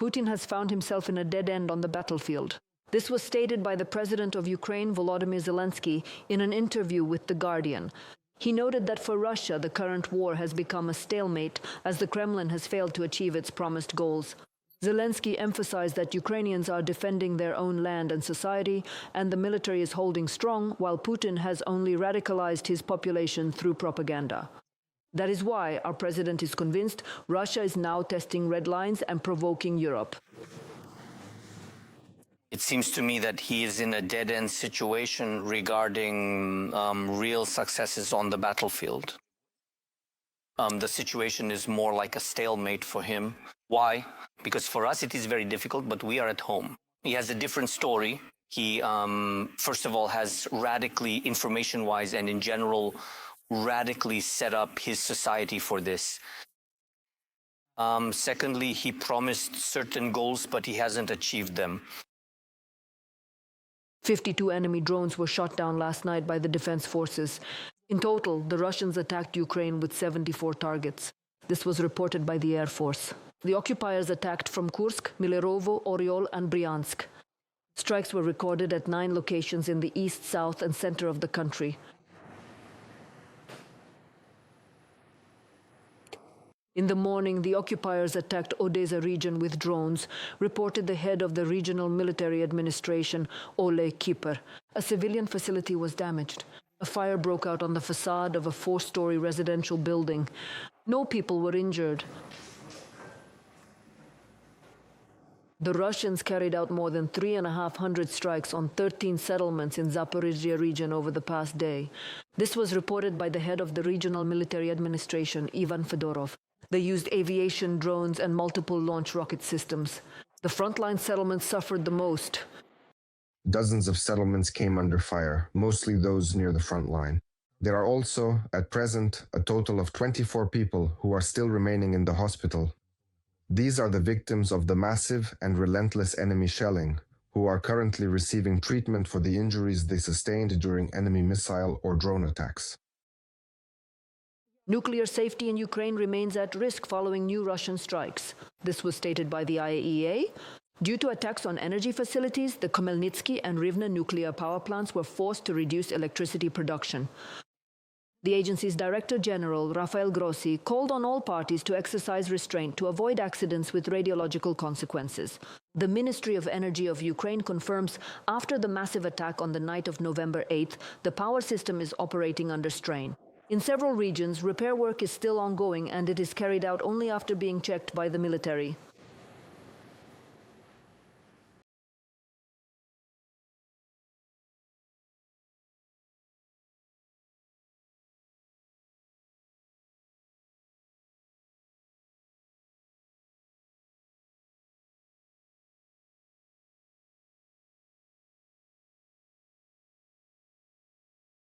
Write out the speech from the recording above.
Putin has found himself in a dead end on the battlefield. This was stated by the President of Ukraine, Volodymyr Zelensky, in an interview with The Guardian. He noted that for Russia, the current war has become a stalemate as the Kremlin has failed to achieve its promised goals. Zelensky emphasized that Ukrainians are defending their own land and society, and the military is holding strong, while Putin has only radicalized his population through propaganda. That is why our president is convinced Russia is now testing red lines and provoking Europe. It seems to me that he is in a dead-end situation regarding real successes on the battlefield. The situation is more like a stalemate for him. Why? Because for us it is very difficult, but we are at home. He has a different story. He, first of all, has radically, information-wise and in general, radically set up his society for this. Secondly, he promised certain goals, but he hasn't achieved them. 52 enemy drones were shot down last night by the defense forces. In total, the Russians attacked Ukraine with 74 targets. This was reported by the Air Force. The occupiers attacked from Kursk, Milerovo, Oryol, and Bryansk. Strikes were recorded at 9 locations in the east, south, and center of the country. In the morning, the occupiers attacked Odessa region with drones, reported the head of the regional military administration, Ole Kiper. A civilian facility was damaged. A fire broke out on the facade of a 4-story residential building. No people were injured. The Russians carried out more than 3,500 strikes on 13 settlements in Zaporizhia region over the past day. This was reported by the head of the regional military administration, Ivan Fedorov. They used aviation drones and multiple launch rocket systems. The frontline settlements suffered the most. Dozens of settlements came under fire, mostly those near the front line. There are also, at present, a total of 24 people who are still remaining in the hospital. These are the victims of the massive and relentless enemy shelling, who are currently receiving treatment for the injuries they sustained during enemy missile or drone attacks. Nuclear safety in Ukraine remains at risk following new Russian strikes. This was stated by the IAEA. Due to attacks on energy facilities, the Khmelnytsky and Rivne nuclear power plants were forced to reduce electricity production. The agency's Director General, Rafael Grossi, called on all parties to exercise restraint to avoid accidents with radiological consequences. The Ministry of Energy of Ukraine confirms after the massive attack on the night of November 8th, the power system is operating under strain. In several regions, repair work is still ongoing and it is carried out only after being checked by the military.